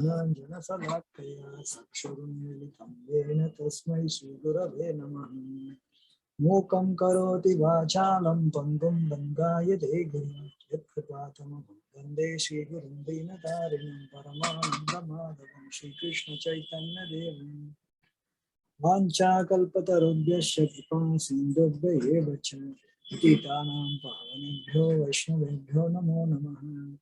Jnananjana-salakaya saksharunnilitam yena tasmai Sri-Gurave Namaha. Mukam karoti vachalam pangum bangayate girim yat-kripatamaham vande Sri-Gurum Dinatarinam Paramanandamadavam Shri Krishna Chaitanya Devam Vanchakalpatarubhyasya kripam sindhubhya cha Patitanam pavanebhyo Vaishnavebhyo namo namaha.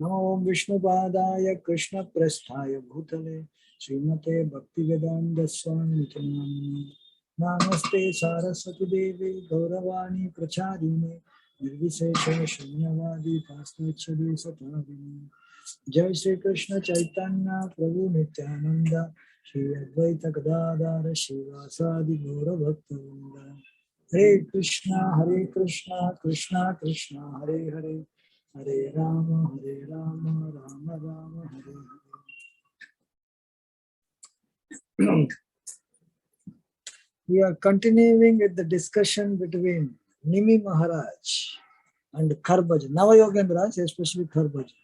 Namo Vishnupadaya Krishna Prasthaya Bhutale Srimate Bhaktivedanta Swami Namane. Namaste Saraswati Devi Gauravani Pracharine Nirvisesha Shunyavadi Pasnachari Satavini. Jai Shri Krishna Chaitanya Prabhu Nityananda Shri Advaita Gadadara Shivasadi Gaura Bhaktivinoda. Hare Krishna Krishna Krishna Hare Hare Hare Rama Rama Rama Hare Hare. We are continuing with the discussion between Nimi Maharaj and Kharbhajan. Navayogendraj, especially Kharbhajan.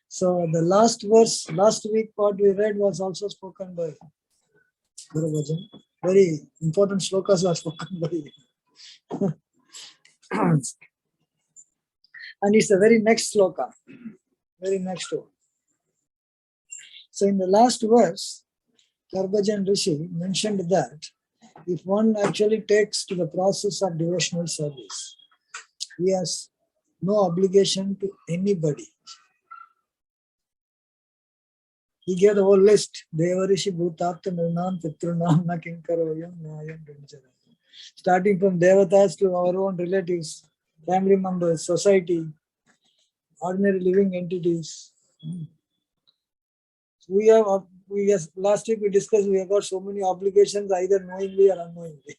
So the last verse, last week what we read was also spoken by Kharbhajan. Very important slokas are spoken by him. And it's the very next sloka, very next one. So in the last verse, Kharbhajan Rishi mentioned that if one actually takes to the process of devotional service, he has no obligation to anybody. He gave the whole list. Devarishi Bhutapta Nirnam Pitrunam Nakinkaroyam Nayam Rinjara. Starting from Devatas to our own relatives, family members, society, ordinary living entities. Last week we discussed we have got so many obligations either knowingly or unknowingly.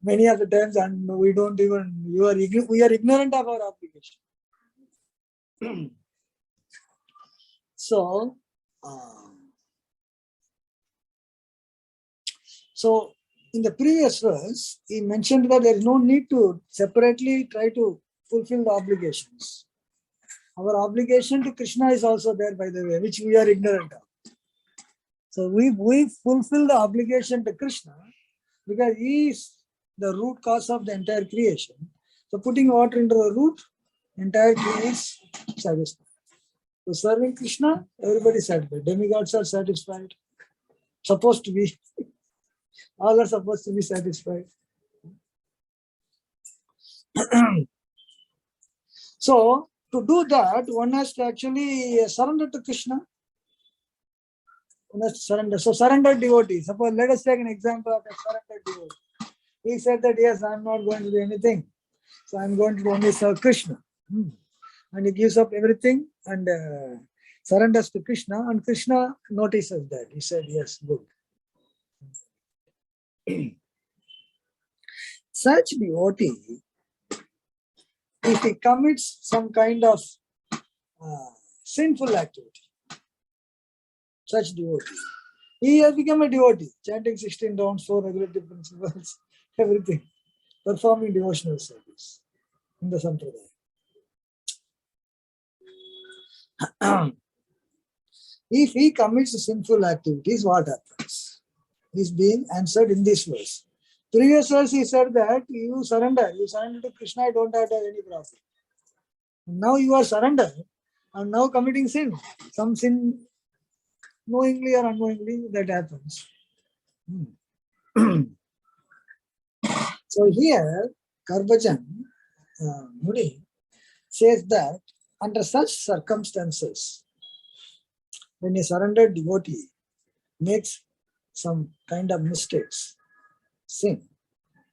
Many of the times and we don't even, we are ignorant of our obligation. So in the previous verse, he mentioned that there is no need to separately try to fulfill the obligations. Our obligation to Krishna is also there, by the way, which we are ignorant of. So we fulfill the obligation to Krishna because he is the root cause of the entire creation. So putting water into the root, entire creation is satisfied. So serving Krishna, everybody is satisfied. Demigods are satisfied. Supposed to be. All are supposed to be satisfied. So to do that, one has to actually surrender to Krishna. One has to surrender. So surrendered devotee. Suppose let us take an example of a surrendered devotee. He said that yes, I am not going to do anything. So I am going to only serve Krishna. And he gives up everything and surrenders to Krishna. And Krishna notices that. He said, yes, good. Such devotee, if he commits some kind of sinful activity, such devotee, he has become a devotee, chanting 16 rounds, 4 regulative principles, everything, performing devotional service in the Sampradaya. If he commits sinful activities, what happens? Is being answered in this verse. Previous verse he said that you surrender to Krishna, I don't have to have any problem. Now you are surrendered and now committing sin. Some sin, knowingly or unknowingly, that happens. So here, Kharbhajan Muni says that under such circumstances, when a surrendered devotee makes some kind of mistakes, sin,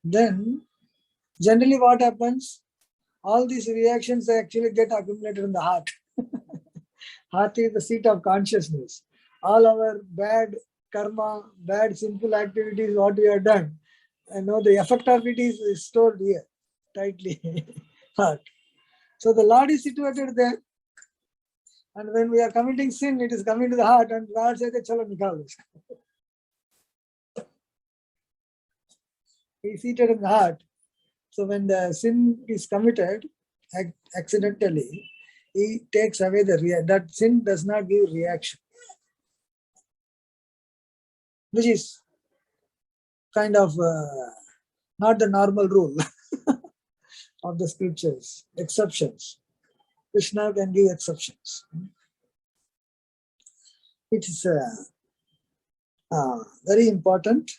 then generally what happens? All these reactions actually get accumulated in the heart. Heart is the seat of consciousness. All our bad karma, bad sinful activities, what we have done, the effect of it is stored here, tightly, heart. So the Lord is situated there. And when we are committing sin, it is coming to the heart and Lord says, chalo nikalo. He is seated in the heart. So when the sin is committed accidentally, he takes away that sin does not give reaction, which is kind of not the normal rule of the scriptures. Exceptions. Krishna can give exceptions. It is very important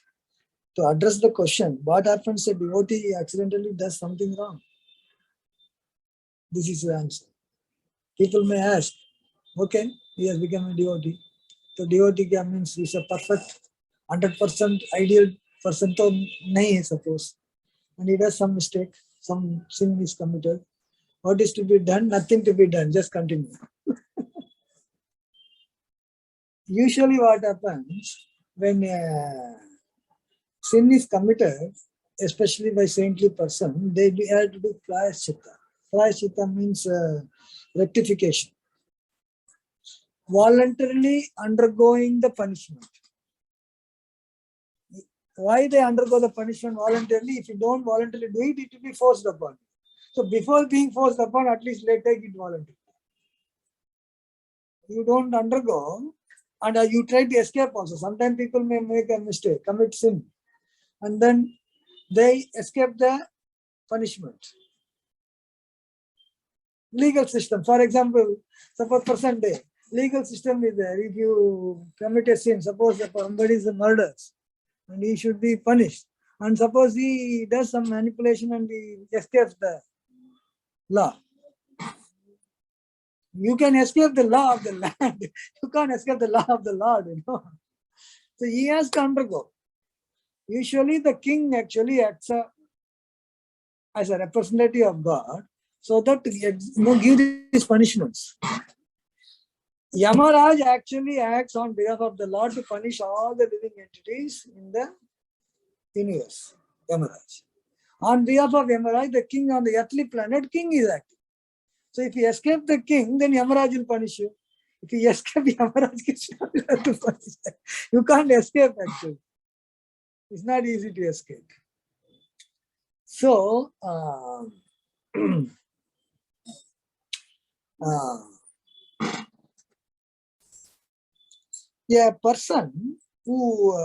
to address the question, what happens if a devotee accidentally does something wrong? This is the answer. People may ask, okay, he has become a devotee. So devotee means he's a perfect, 100% ideal person, to nahi, suppose. And he does some mistake, some sin is committed. What is to be done? Nothing to be done, just continue. Usually what happens when sin is committed, especially by saintly person, they have to do prayaschitta. Prayaschitta means rectification. Voluntarily undergoing the punishment. Why they undergo the punishment voluntarily? If you don't voluntarily do it, it will be forced upon you. So before being forced upon, at least take it voluntarily. You don't undergo, and you try to escape also. Sometimes people may make a mistake, commit sin, and then they escape the punishment. Legal system, for example, suppose present day, legal system is there. If you commit a sin, suppose somebody is a murder, and he should be punished. And suppose he does some manipulation and he escapes the law. You can escape the law of the land. You can't escape the law of the Lord, So he has to undergo. Usually the king actually acts as a representative of God, so that give these punishments. Yamaraj actually acts on behalf of the Lord to punish all the living entities in the universe. Yamaraj. On behalf of Yamaraj, the king on the earthly planet, king is acting. So if you escape the king, then Yamaraj will punish you. If you escape Yamaraj, Krishna will have to punish you. You can't escape actually. It's not easy to escape. So, a person who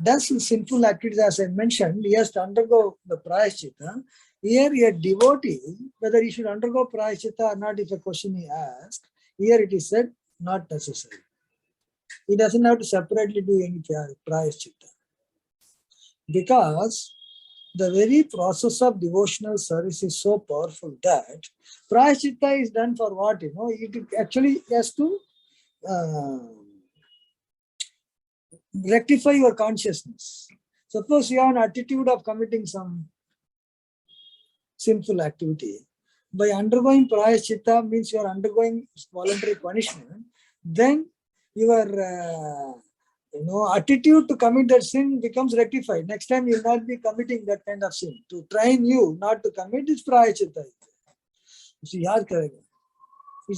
does sinful activities, as I mentioned, he has to undergo the prayaschitta. Here, a devotee, whether he should undergo prayaschitta or not is a question he asked. Here it is said, not necessary. He doesn't have to separately do any prayaschitta. Because the very process of devotional service is so powerful that prayaschitta is done for what? It actually has to rectify your consciousness. Suppose you have an attitude of committing some sinful activity. By undergoing prayaschitta means you are undergoing voluntary punishment. Then your attitude to commit that sin becomes rectified. Next time you will not be committing that kind of sin. To train you not to commit this prayaschitta. It's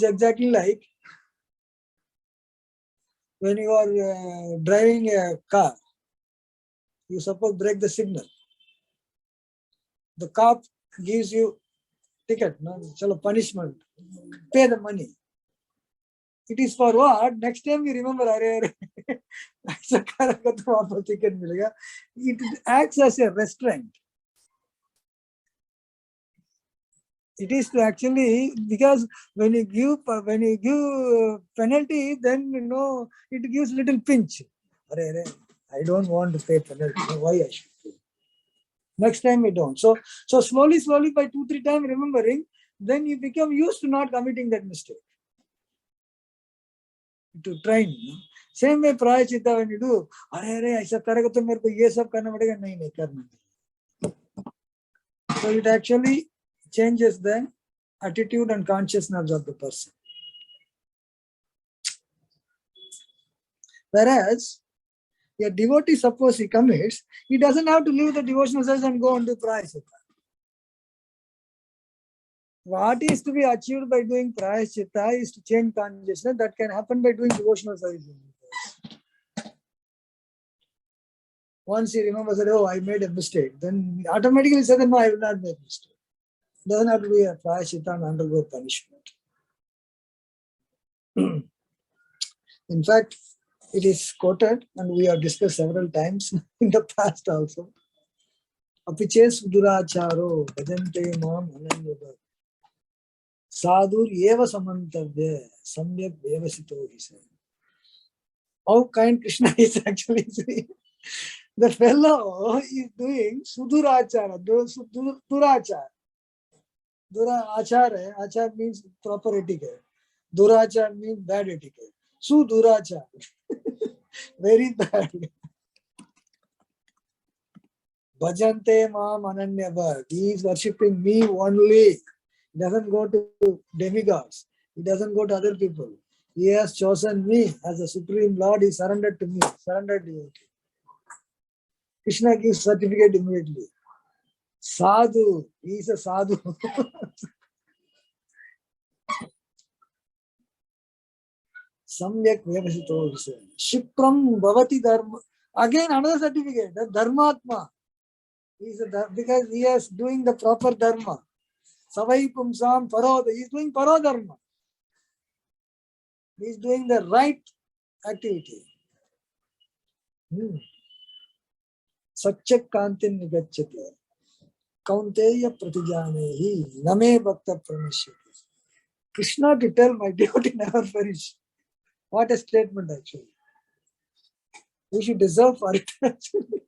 exactly like when you are driving a car, you suppose break the signal. The cop gives you ticket, punishment, pay the money. It is for what? Next time you remember, it acts as a restraint. It is to actually, because when you give penalty, then it gives little pinch. I don't want to pay penalty. Why I should pay? Next time we don't. So slowly by 2-3 times remembering, then you become used to not committing that mistake. To train. Same way prayaschitta, when you do, so it actually changes the attitude and consciousness of the person. Whereas a devotee, suppose he commits, he doesn't have to leave the devotional service and go and do prayaschitta. What is to be achieved by doing prayaschitta is to change consciousness. That can happen by doing devotional service. Once he remembers that, oh, I made a mistake, then automatically says, no, I will not make a mistake. Doesn't have to be a prayaschitta and undergo punishment. In fact, it is quoted and we have discussed several times in the past also. Apiche suduracharo bhajante mam ananyavad. Sadhur eva samantavya samyak devasito, he said. How kind Krishna is actually. The fellow is doing sudurachara, durachara. Achar means proper etiquette. Durachar means bad etiquette. Sudurachara. Very bad. Bhajante mam ananyavad. He is worshipping me only. He doesn't go to demigods. He doesn't go to other people. He has chosen me as the Supreme Lord. He surrendered to me. Surrendered devotee. Krishna gives certificate immediately. Sadhu. He is a sadhu. Samyak vyavasito. Shipram bhavati dharma. Again another certificate. The dharmatma. Because he is doing the proper dharma. Savai pumsam paro. He is doing paro dharma. He is doing the right activity. Satchak kantin nigacchati. Kaunteya pratijanehi. Name bhakta pranishyati. Krishna to tell my devotee never perish. What a statement actually. We should deserve for it actually.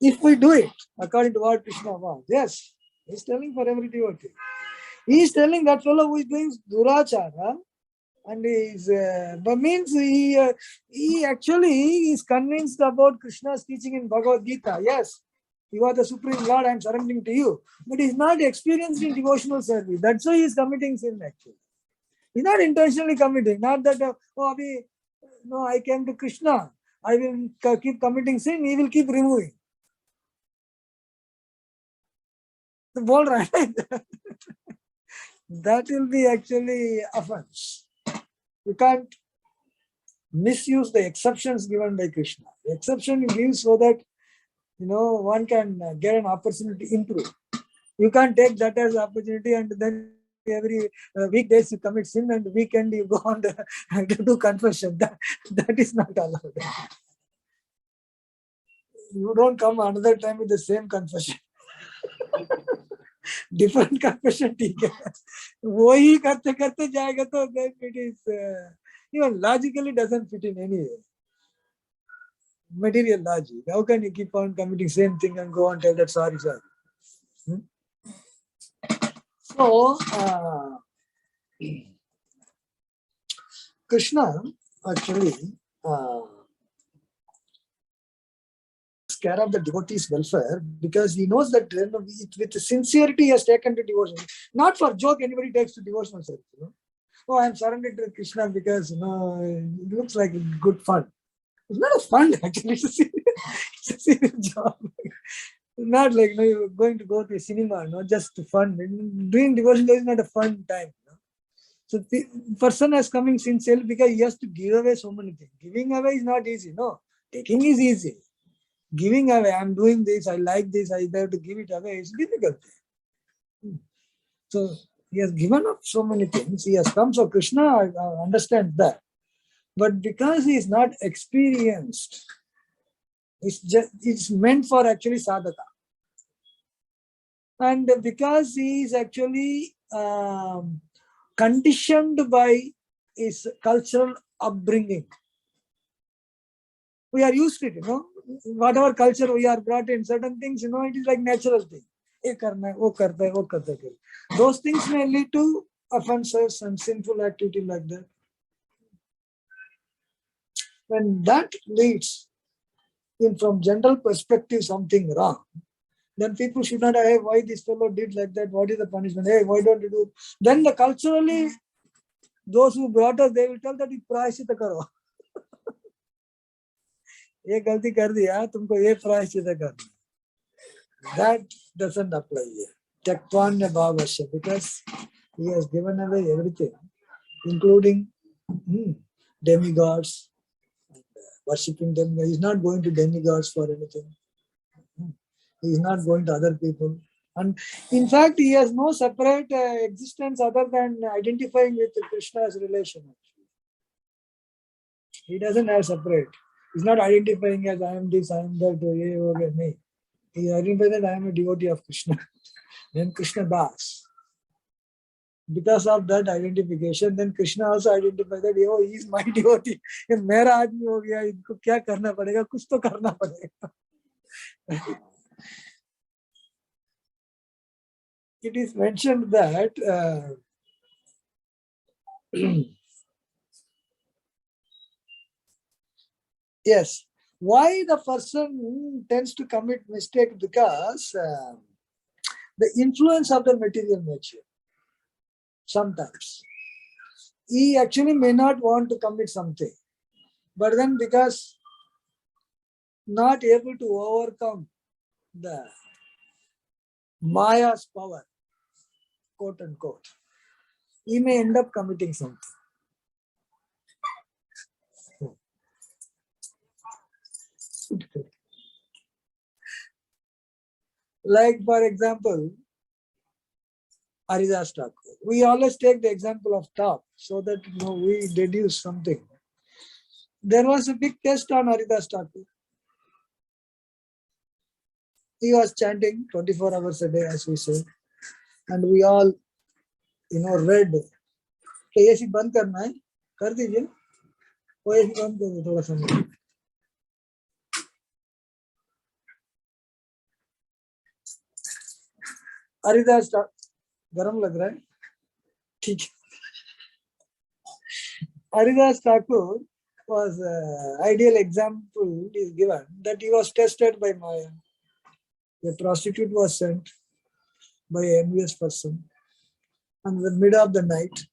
If we do it according to what Krishna wants, yes, he is telling for every devotee. He is telling that fellow who is doing durachara and is, but means he actually is convinced about Krishna's teaching in Bhagavad Gita. Yes, you are the Supreme Lord, I am surrendering to you. But he is not experienced in devotional service. That's why he is committing sin actually. He is not intentionally committing. Not that, no, I came to Krishna. I will keep committing sin. He will keep removing. Bol raha hai. That will be actually offense. You can't misuse the exceptions given by Krishna. The exception he gives so that one can get an opportunity to improve. You can't take that as an opportunity and then every weekdays you commit sin and weekend you go on to do confession. That is not allowed. You don't come another time with the same confession. Different confession ठीक है. वही करते करते जाएगा तो then it is even logically doesn't fit in any way. Material logic. How can you keep on committing same thing and go on tell that sorry? So Krishna actually takes care of the devotee's welfare because he knows that with sincerity he has taken to devotion. Not for joke anybody takes to devotional service. Oh, I am surrendered to Krishna because it looks like good fun. It's not a fun actually. It's a serious job. Not like you're going to go to a cinema, not just fun. Doing devotion is not a fun time. So the person is coming sincerely because he has to give away so many things. Giving away is not easy. No, taking is easy. Giving away, I'm doing this, I like this, I have to give it away. It's difficult. So he has given up so many things. He has come. So Krishna understands that. But because he is not experienced, it's meant for actually sadhaka. And because he is actually conditioned by his cultural upbringing, we are used to it, whatever culture we are brought in, certain things, it is like natural thing. Those things may lead to offenses and sinful activity like that. When that leads in from general perspective something wrong, then people should not, hey, why this fellow did like that? What is the punishment? Hey, why don't you do? Then culturally, those who brought us, they will tell that you prayashita karo. ये गलती कर दिया तुमको ये प्रायश्चित करना. That doesn't apply here. Tyaktvanya bhavasya, because he has given away everything, including demigods, worshipping them. He is not going to demigods for anything. He is not going to other people. And in fact, he has no separate existence other than identifying with Krishna's relation. He doesn't have separate. He's not identifying as I am this, I am that, ye ho gaya, nahi. He identifies that I am a devotee of Krishna. Then Krishna Das. Because of that identification, then Krishna also identifies that oh, he is my devotee. ये मेरा आदमी हो गया, इनको क्या करना पड़ेगा, कुछ तो करना पड़ेगा. It is mentioned that yes, why the person tends to commit mistake, because the influence of the material nature. Sometimes he actually may not want to commit something, but then because not able to overcome the Maya's power, quote unquote, he may end up committing something. Like, for example, Haridas Thakur. We always take the example of top so that we deduce something. There was a big test on Haridas Thakur. He was chanting 24 hours a day, as we say, and we all, read. तो AC बंद करना है, कर दीजिए. वो AC बंद कर दो थोड़ा समय. हरिदास गरम लग रहा है, ठीक है. Haridas Thakur was ideal example is given that he was tested by Maya. A prostitute was sent by an envious person, and in the middle of the night,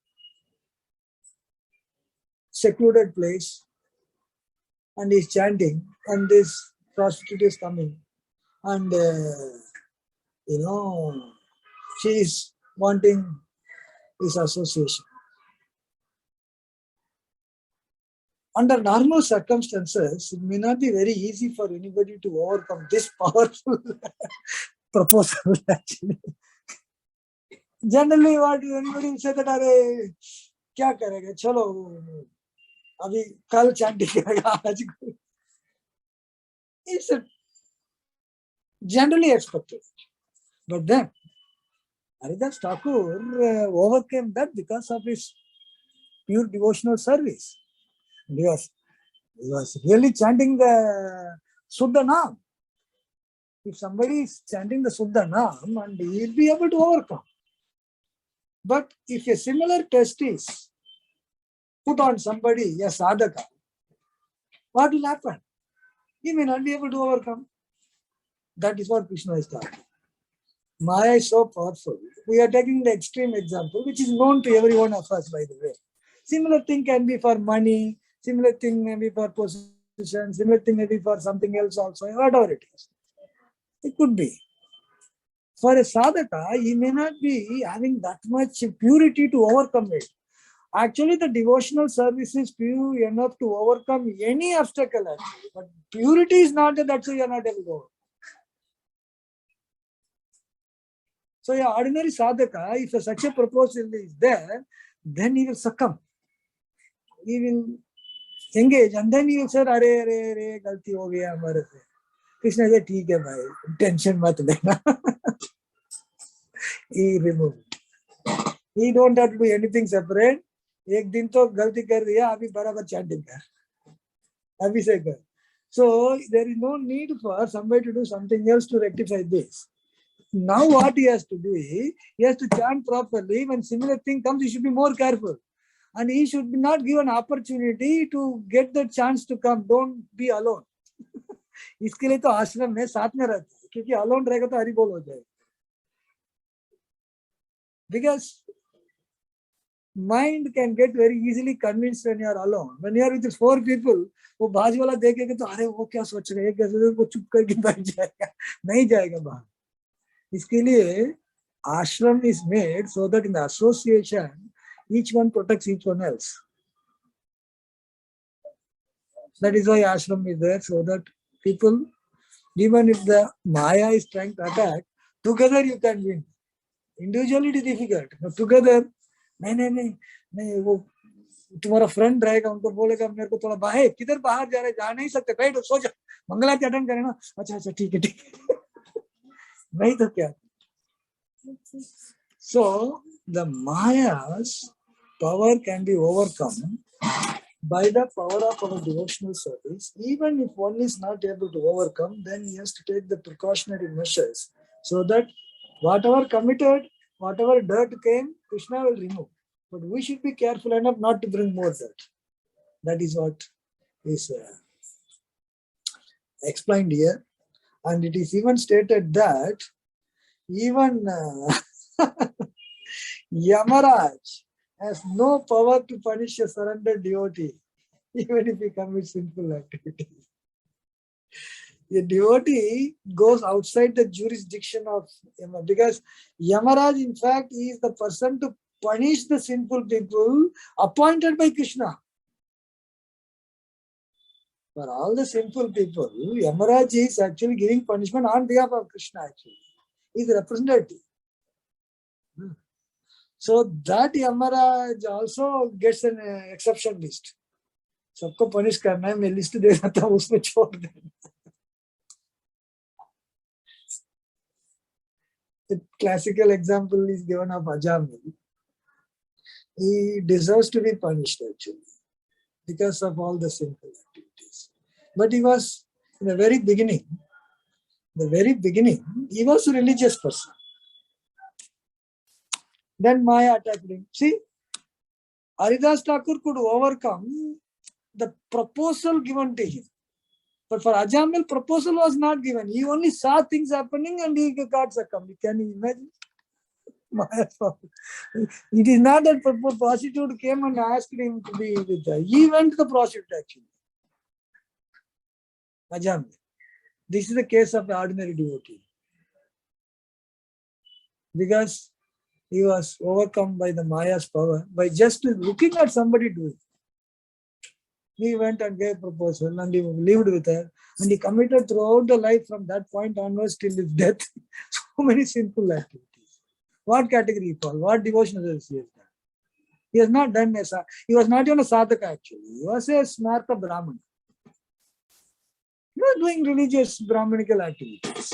secluded place, and he's chanting, and this prostitute is coming, and she is wanting his association. Under normal circumstances, it may not be very easy for anybody to overcome this powerful proposal, actually. Generally, what anybody will say that, अरे क्या करेंगे, चलो अभी कल chanting करेगा आज. It's generally expected. But then, Haridas Thakur overcame that because of his pure devotional service. He was really chanting the Suddha Naam. If somebody is chanting the Suddha Naam, and he will be able to overcome. But if a similar test is put on somebody, a sadhaka, what will happen? He may not be able to overcome. That is what Krishna is talking. Maya is so powerful. We are taking the extreme example, which is known to every one of us, by the way. Similar thing can be for money, similar thing may be for position, similar thing may be for something else also, whatever it is. It could be. For a sadhaka, he may not be having that much purity to overcome it. Actually, the devotional service is pure enough to overcome any obstacle, actually. But purity is not that, that's why you are not able to overcome. So, an ordinary sadhaka, if such a proposal is there, then he will succumb. He will engage, and then he will say, "Arey, galti ho gaya hamare se." Krishna said, "ठीक है भाई, tension mat लेना." He removed. He don't have to do anything separate. एक दिन तो गलती कर दिया, अभी बराबर chanting कर, अभी से कर. So there is no need for somebody to do something else to rectify this. Now what he has to do is, he has to chant properly. When similar thing comes, he should be more careful. And he should be not given opportunity to get the chance to come. Don't be alone. इसके लिए तो आश्रम में साथ में रहते हैं, क्योंकि alone रहेगा तो हरि बोल हो जाएगा. Because mind can get very easily convinced when you are alone. When you are with 4 people, वो बाज वाला देखेगा तो अरे वो क्या सोच रहे हैं, कैसे वो चुप करके बैठ जाएगा, नहीं जाएगा बाहर. इसके लिए ashram is made so that in the association, each one protects each one else. That is why ashram is there, so that people, even if the Maya is trying to attack, Together you can win. Individually it is difficult. But together, नहीं वो तुम्हारा friend रहेगा, उनको बोलेगा मेरे को थोड़ा बाहर, किधर बाहर जा रहे, जा नहीं सकते, बैठो सो जाओ, मंगलारती अटेंड करें ना, अच्छा ठीक है नहीं तो क्या. So the Maya's power can be overcome by the power of our devotional service. Even if one is not able to overcome, then he has to take the precautionary measures so that whatever committed, whatever dirt came, Krishna will remove. But we should be careful enough not to bring more dirt. That is what is explained here. And it is even stated that even Yamaraj has no power to punish a surrendered devotee, even if he commits sinful activities. A devotee goes outside the jurisdiction of Yama, because Yamaraj, in fact, is the person to punish the sinful people appointed by Krishna. For all the sinful people, Yamaraj is actually giving punishment on behalf of Krishna, actually. He is a representative. So that Yamaraj also gets an exception list. सबको punish करना है, मैं list दे देता हूँ, उसमें छोड़ देना. The classical example is given of Ajamil. He deserves to be punished actually because of all the sinful activities. But he was, in the very beginning, he was a religious person. Then Maya attacked him. See, Haridas Thakur could overcome the proposal given to him. But for Ajamil, proposal was not given. He only saw things happening and he got succumbed. Can you imagine? It is not that prostitute came and asked him to be with her. He went to the prostitute actually. Ajamil. This is the case of the ordinary devotee. Because he was overcome by the Maya's power by just looking at somebody doing. He went and gave proposal and he lived with her and he committed throughout the life from that point onwards till his death so many sinful activities. What category he fall? What devotional service he has done? He has not done he was not even a sadhaka actually. He was a smarta brahman. He was doing religious brahmanical activities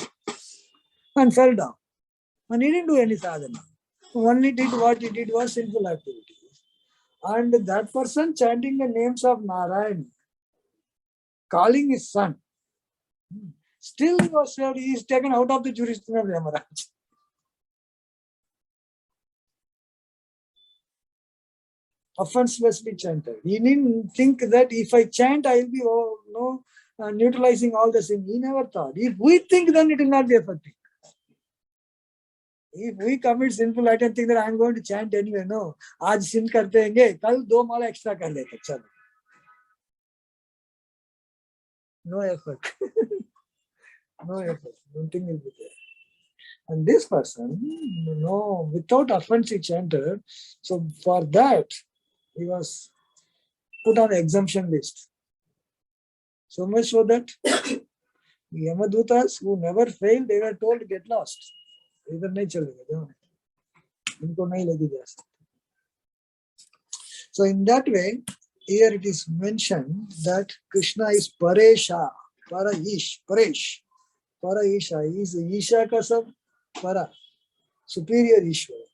and fell down. And he didn't do any sadhana. Only did what he did was sinful activities. And that person chanting the names of Narayan, calling his son, still he was saved. He is taken out of the jurisdiction of Yamaraj. Offenselessly chanted. He didn't think that if I chant, I will be neutralizing all the sin. He never thought. If we think, then it will not be effective. If we commit sinful act and think that I am going to chant anyway, no. आज sin करते हैंगे, कल 2 माला extra कर लेते, चलो. No effort. No effort. Nothing will be there. And this person, without offense he chanted. So for that, he was put on the exemption list. So much so that the Yamadutas who never failed, they were told to get lost. इधर नहीं चलेगा, जाओ, इनको नहीं लगी जा सकती. So in that way, here it is mentioned that Krishna is Paresha, Para-ish, Paresh, Para-isha. He is Isha ka sab Para, superior Ishvara.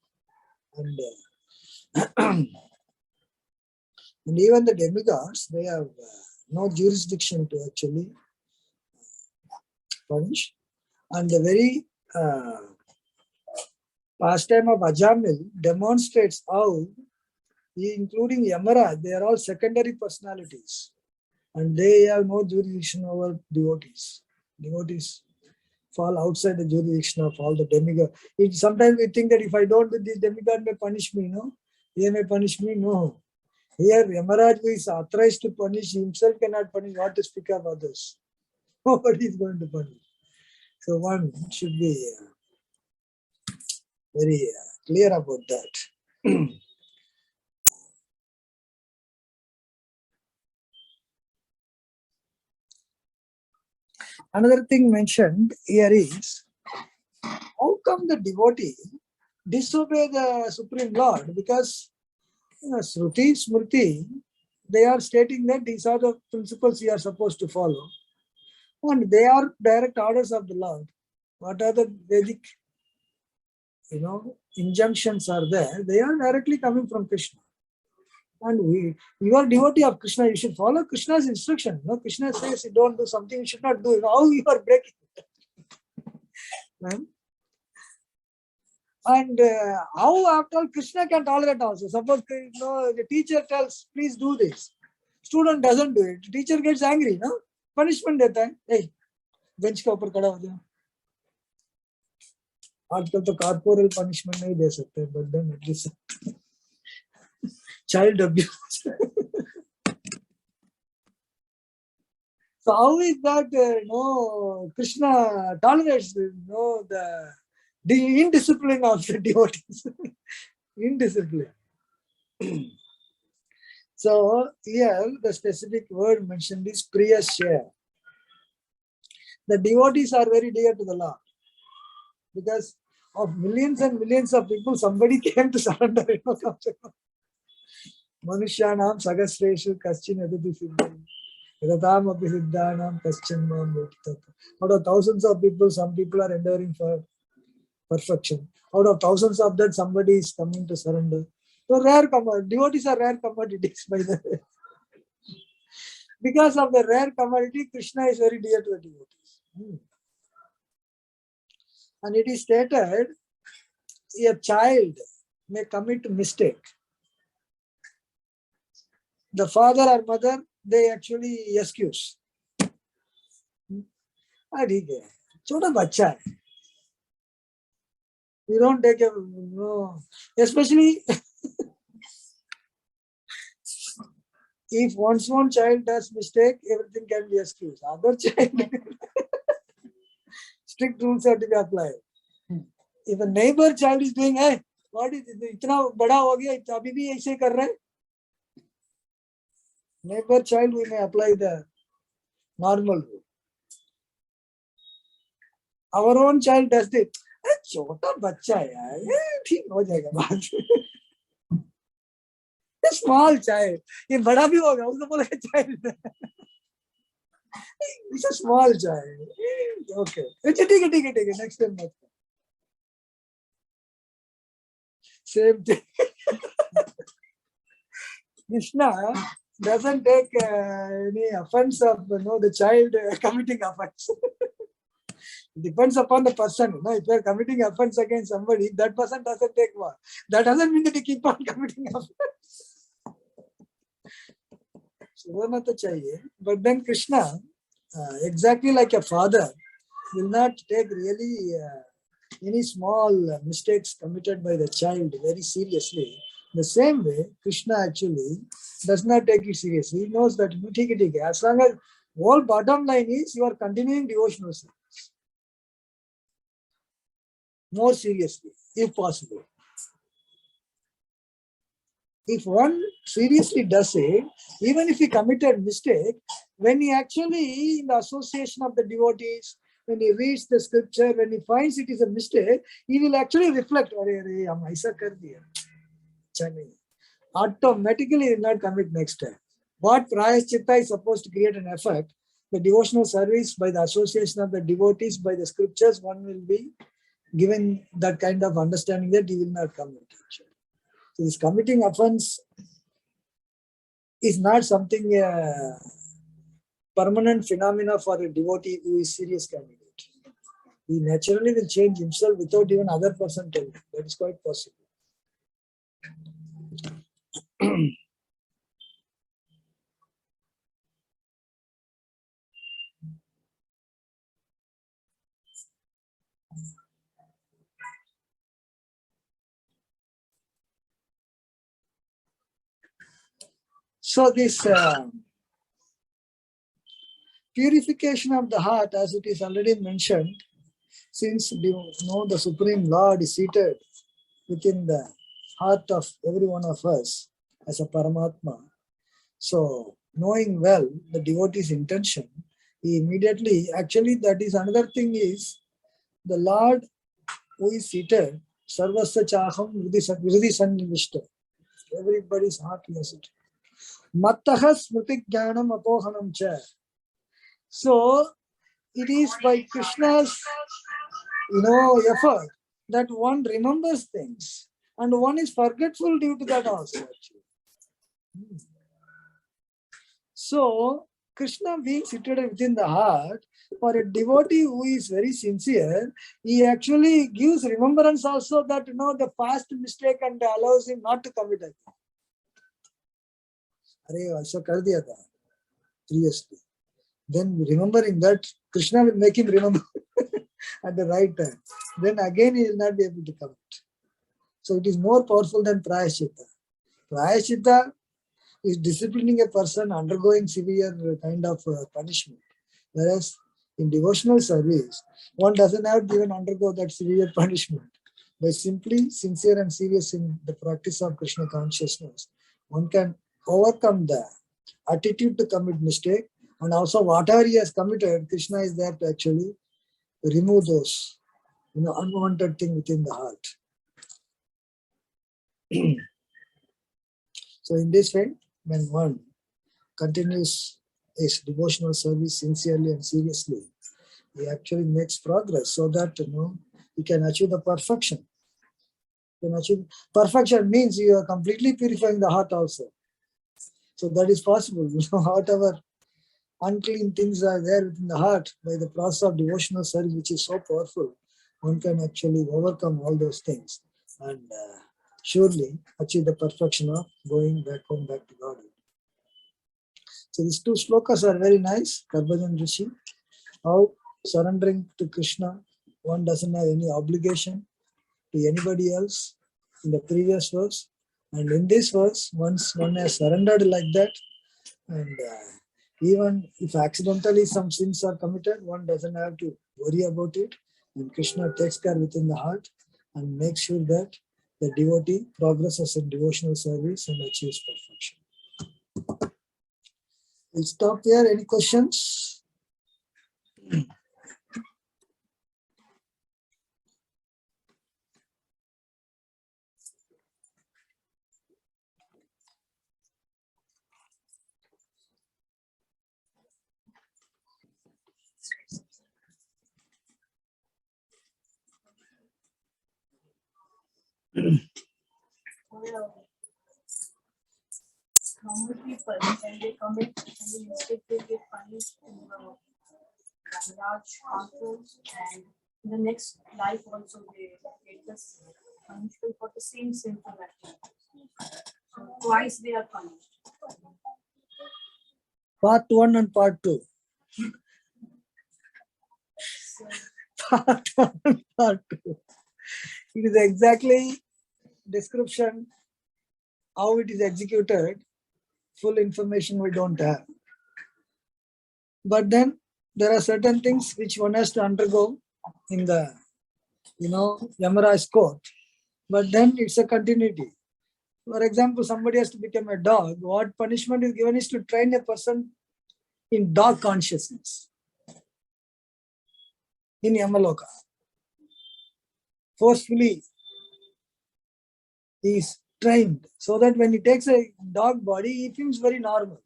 And even the demigods, they have no jurisdiction to actually punish. And the very pastime of Ajamil demonstrates how, including Yamaraj, they are all secondary personalities and they have no jurisdiction over devotees. Devotees fall outside the jurisdiction of all the demigods. Sometimes we think that if I don't do this, demigod may punish me, no? He may punish me, no. Here, Yamaraj, who is authorized to punish, himself cannot punish. What to speak of others? Nobody is going to punish. So one should be very clear about that. Another thing mentioned here is how come the devotee disobey the Supreme Lord? Because Shruti, Smriti, they are stating that these are the principles you are supposed to follow. And they are direct orders of the Lord. What are the Vedic, injunctions are there? They are directly coming from Krishna. And you are devotee of Krishna, you should follow Krishna's instruction. Krishna says you don't do something, you should not do it. How you are breaking it? And how after all Krishna can tolerate also? Suppose the teacher tells, please do this. Student doesn't do it. The teacher gets angry, no? Punishment deta hai. Hey, bench ke upar khada ho jao. आजकल तो corporal punishment नहीं दे सकते, but then at least child abuse. So how is that? Krishna tolerates the indiscipline of the devotees. Indiscipline. So here the specific word mentioned is Priya Share. The devotees are very dear to the Lord. Because of millions and millions of people, somebody came to surrender. Manushyanam sagasreshu kaschin aditi siddham. Yadatam api siddhanam kaschin mam yukta. Out of thousands of people, some people are enduring for perfection. Out of thousands of that, somebody is coming to surrender. So rare commodity. Devotees are rare commodities, by the way. Because of the rare commodity, Krishna is very dear to the devotees. And it is stated, a child may commit mistake. The father or mother, they actually excuse. Chota bacha hai. You don't take especially if one child does mistake, everything can be excused. Other child, strict rules have to be applied. If a neighbor child is doing, hey, what is it? Itna bada ho gaya, abhi bhi aise kar rahe. Neighbor child, we may apply the normal rule. Our own child does it. छोटा बच्चा है यार, ये ठीक हो जाएगा बात. Small child, ये बड़ा भी होगा, उसको बोला child. It's a small child. Okay. ठीक है. Next time. Same thing. Krishna doesn't take any offense of the child committing offense. It depends upon the person. If you are committing offense against somebody, that person doesn't take what. That doesn't mean that you keep on committing offense. But then Krishna, exactly like a father, will not take really any small mistakes committed by the child very seriously. The same way, Krishna actually does not take it seriously. He knows that as long as whole bottom line is you are continuing devotional service. More seriously, if possible. If one seriously does it, even if he committed mistake, when he actually in the association of the devotees, when he reads the scripture, when he finds it is a mistake, he will actually reflect, automatically he will not commit next time. What Prayaschitta is supposed to create an effect, the devotional service by the association of the devotees, by the scriptures, one will be given that kind of understanding that he will not commit. So this committing offense is not something permanent phenomena for a devotee who is serious candidate. He naturally will change himself without even other person telling him. That is quite possible. So this purification of the heart, as it is already mentioned, since the Supreme Lord is seated within the heart of every one of us as a Paramatma. So knowing well the devotee's intention, he immediately, actually that is another thing is, the Lord who is seated, Sarvasya Chaham Vridi Sannivishta. Everybody's heart is it. Mattaha Smriti Jnanam Apohanam Cha. So it is by Krishna's effort that one remembers things and one is forgetful due to that also. Actually. So Krishna being seated within the heart, for a devotee who is very sincere, he actually gives remembrance also that the past mistake and allows him not to commit again. Arey, aisa kar diya tha previously. Then remembering that, Krishna will make him remember at the right time. Then again he will not be able to commit. So it is more powerful than Prayaschitta. Prayaschitta is disciplining a person undergoing severe kind of punishment. Whereas in devotional service, one doesn't have to even undergo that severe punishment. By simply sincere and serious in the practice of Krishna consciousness, one can overcome the attitude to commit mistake, and also whatever he has committed, Krishna is there to actually remove those unwanted thing within the heart. So in this way, when one continues his devotional service sincerely and seriously, he actually makes progress so that he can achieve the perfection. Perfection means you are completely purifying the heart also. So that is possible. Whatever unclean things are there within the heart, by the process of devotional service, which is so powerful, one can actually overcome all those things and surely achieve the perfection of going back home, back to God. So these two slokas are very nice. Karbhajan Rishi, how surrendering to Krishna, one doesn't have any obligation to anybody else in the previous verse. And in this verse, once one has surrendered like that, and even if accidentally some sins are committed, one doesn't have to worry about it. And Krishna takes care within the heart and makes sure that the devotee progresses in devotional service and achieves perfection. We'll stop here. Any questions? Normal people, when they commit any mistake, they get punished in the large harmful, and in the next life also they get this punishment for the same sinful activity. So twice they are punished. Part 1 and part 2. So, Part 1 and part 2. It is exactly description how it is executed. Full information we don't have. But then there are certain things which one has to undergo in the Yamaraj court. But then it's a continuity. For example, somebody has to become a dog. What punishment is given is to train a person in dog consciousness in Yamaloka. Forcefully he is trained so that when he takes a dog body, he feels very normal.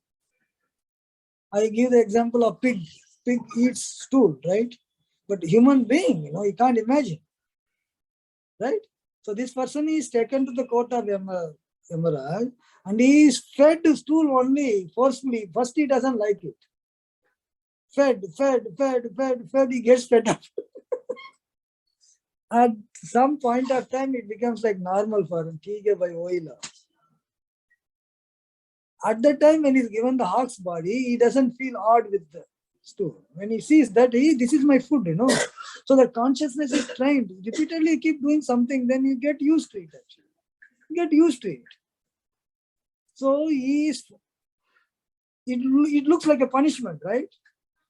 I give the example of pig. Pig eats stool, right? But human being, you can't imagine, right? So this person is taken to the court of Yamaraj and he is fed stool only forcefully. First he doesn't like it. Fed, he gets fed up. At some point of time, it becomes like normal for him. By oil. At that time, when he's given the hawk's body, he doesn't feel odd with the stool. When he sees that, this is my food, So the consciousness is trained. Repeatedly, you keep doing something, then you get used to it, actually. You get used to it. So it looks like a punishment, right?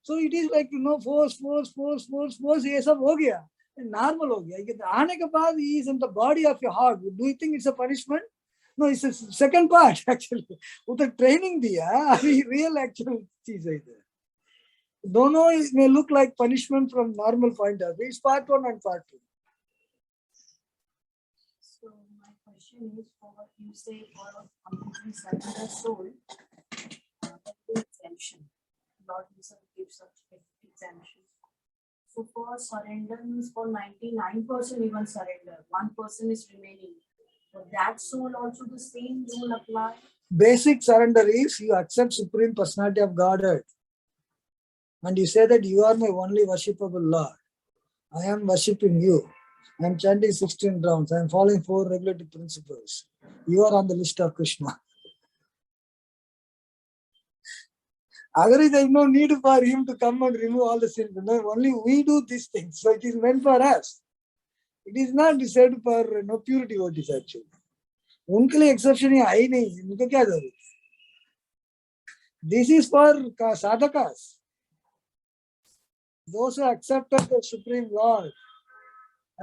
So it is like, force, ये सब हो गया. Normal हो गया. आने के बाद he is in the body of your heart. Do you think it's a punishment? No, it's a second part actually. उधर training दिया, अभी real actual चीज है इधर. दोनों may look like punishment from normal point of view. It's part 1 and part 2. question is for you say for a completely surrender soul, exemption. Lord himself gives such exemption. So for surrender means for 99% even surrender, 1% is remaining. For that soul also the same rule apply. Basic surrender is you accept Supreme Personality of Godhead. And you say that you are my only worshipable Lord. I am worshipping you. I am chanting 16 rounds. I am following 4 regulative principles. You are on the list of Krishna. Otherwise, there is no need for him to come and remove all the sins. No, only we do these things. So it is meant for us. It is not reserved for pure devotees actually. उनके लिए exception है ही नहीं. उनको क्या जरूरत? This is for sadhakas. Those who accepted the Supreme Lord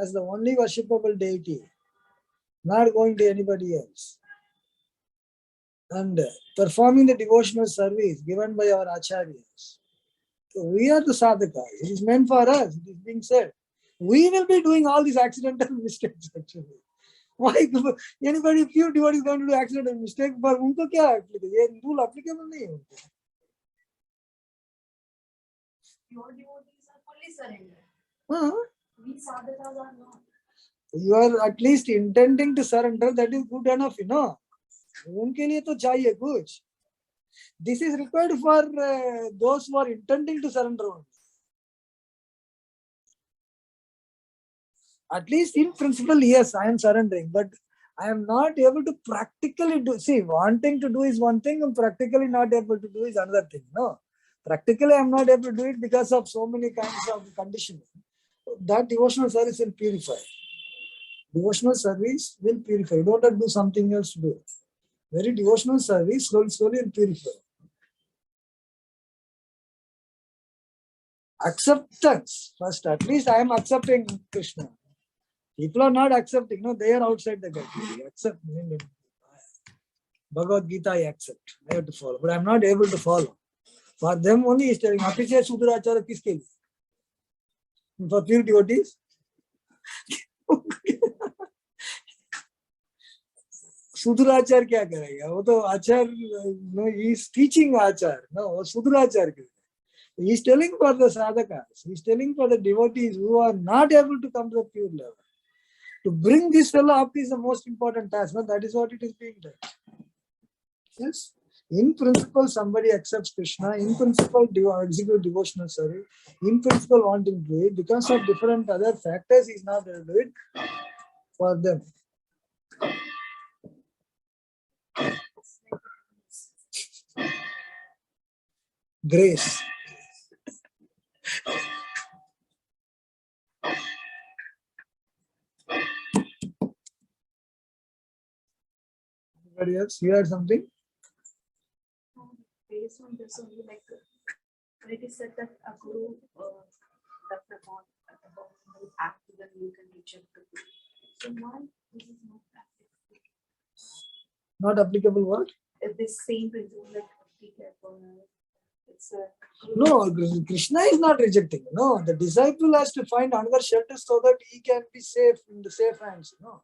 as the only worshipable deity, not going to anybody else, and performing the devotional service given by our acharyas. So we are the sadhakas. It is meant for us. It is being said. We will be doing all these accidental mistakes actually. Why? Anybody pure devotee is going to do accidental mistake, but उनको क्या applicable? ये rule applicable नहीं है. Pure devotees are fully surrendered. हाँ. We sadhakas are not. You are at least intending to surrender. That is good enough, उनके लिए तो चाहिए कुछ. This is required for those who are intending to surrender only. At least in principle, yes, I am surrendering, but I am not able to practically do. See, wanting to do is one thing, and practically not able to do is another thing. No, practically I am not able to do it because of so many kinds of conditioning. That devotional service will purify. Devotional service will purify. You don't have to do something else to do. Very devotional service slowly will purify. Acceptance first. At least I am accepting Krishna. People are not accepting. No, they are outside the category. Accept. Bhagavad Gita, I accept. I have to follow, but I am not able to follow. For them only, he is telling. Apiche Sudrachara kiske liye? For pure devotees. Sudrachar क्या करेगा? वो तो आचार. No, he is teaching आचार. No, वो सुधराचार करेगा. He is telling for the sadhakas. He is telling for the devotees who are not able to come to the pure level. To bring this fellow up is the most important task. No? That is what it is being done. Yes. In principle, somebody accepts Krishna. In principle, execute devotional service. In principle, wanting to do it. Because of different other factors, he is not able to do it for them. Grace. Anybody else? You had something? Based on this only, like it is said that a guru does not abominable act, then you can reject the guru. So why this is not applicable? Not applicable what? If this same principle, like be careful, it's a No, Krishna is not rejecting. No, the disciple has to find another shelter so that he can be safe in the safe hands. No,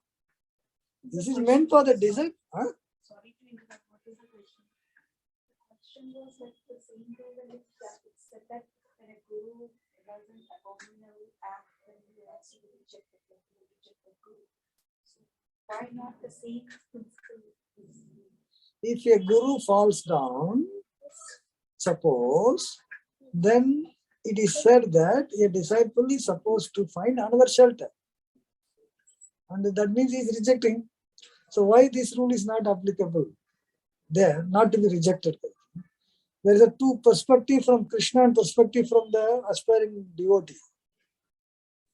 this is meant for the disciple. Huh? Sorry to interrupt. What is the question? The question was like the same way that it said that when a guru does an abominable act, then you also reject the guru. So why not the same principle? If a guru falls down, suppose, then it is said that a disciple is supposed to find another shelter. And that means he is rejecting. So why this rule is not applicable there, not to be rejected? There is a two perspective from Krishna and perspective from the aspiring devotee.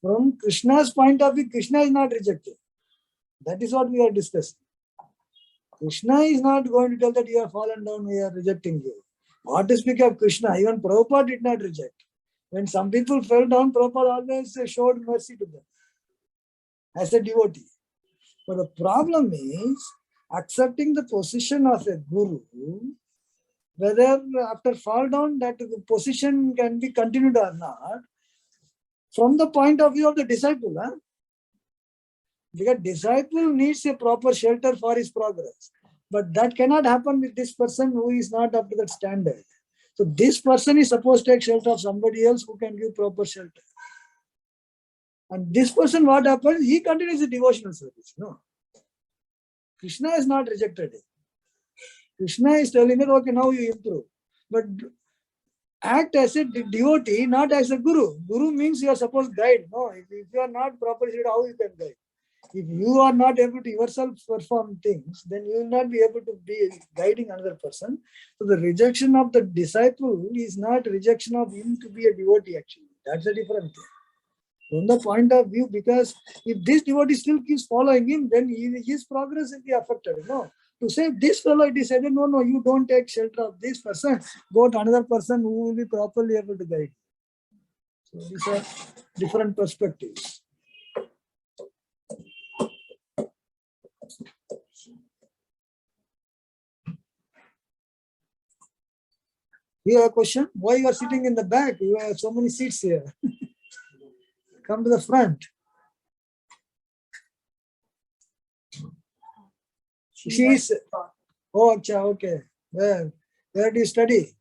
From Krishna's point of view, Krishna is not rejecting. That is what we are discussing. Krishna is not going to tell that you have fallen down, we are rejecting you. What to speak of Krishna? Even Prabhupada did not reject. When some people fell down, Prabhupada always showed mercy to them as a devotee. But the problem is accepting the position of a guru, whether after fall down that position can be continued or not, from the point of view of the disciple. Because disciple needs a proper shelter for his progress. But that cannot happen with this person who is not up to that standard. So this person is supposed to take shelter of somebody else who can give proper shelter. And this person, what happens? He continues the devotional service. No. Krishna is not rejected him. Krishna is telling him, okay, now you improve. But act as a devotee, not as a guru. Guru means you are supposed to guide. No, if you are not properly guided, how you can guide? If you are not able to yourself perform things, then you will not be able to be guiding another person. So the rejection of the disciple is not rejection of him to be a devotee actually. That's a different thing. From the point of view, because if this devotee still keeps following him, then his progress will be affected. No. To say this fellow decided, no, you don't take shelter of this person, go to another person who will be properly able to guide. So these are different perspectives. You have a question? Why you are sitting in the back? You have so many seats here. Come to the front. She is. Oh, okay. Where do you study?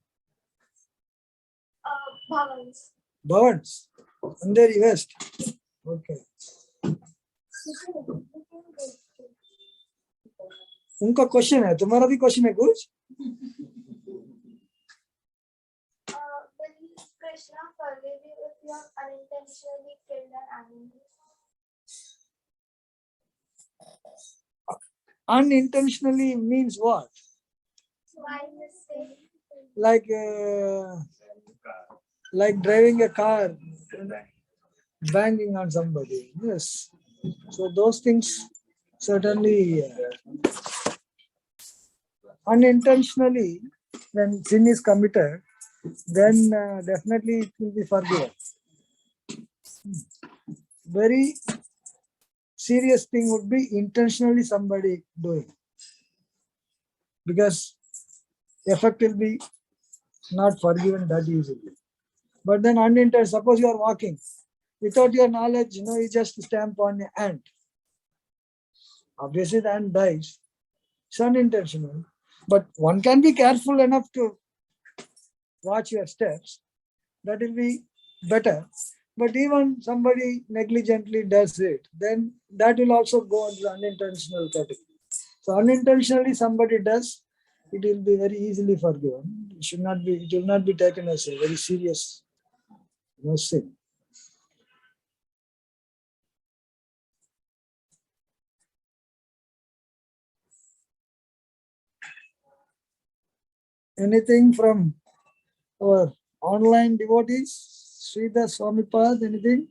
Bhavans. Bhavans. Andheri West. Okay. उनका question है, तुम्हारा भी question है कुछ? Will Krishna forgive you if you have unintentionally killed an animal? Unintentionally means what? By mistake. Like driving a car, banging on somebody. Yes. So those things certainly unintentionally, when sin is committed, then definitely it will be forgiven. Very serious thing would be intentionally somebody doing, because effect will be not forgiven that easily. But then unintentional, suppose you are walking without your knowledge, you just stamp on your ant. Obviously the ant dies. It's unintentional. But one can be careful enough to watch your steps. That will be better. But even somebody negligently does it, then that will also go into the unintentional category. So unintentionally somebody does, it will be very easily forgiven. It will not be taken as a very serious sin. Anything from our online devotees? Sridhar Swamipad, anything?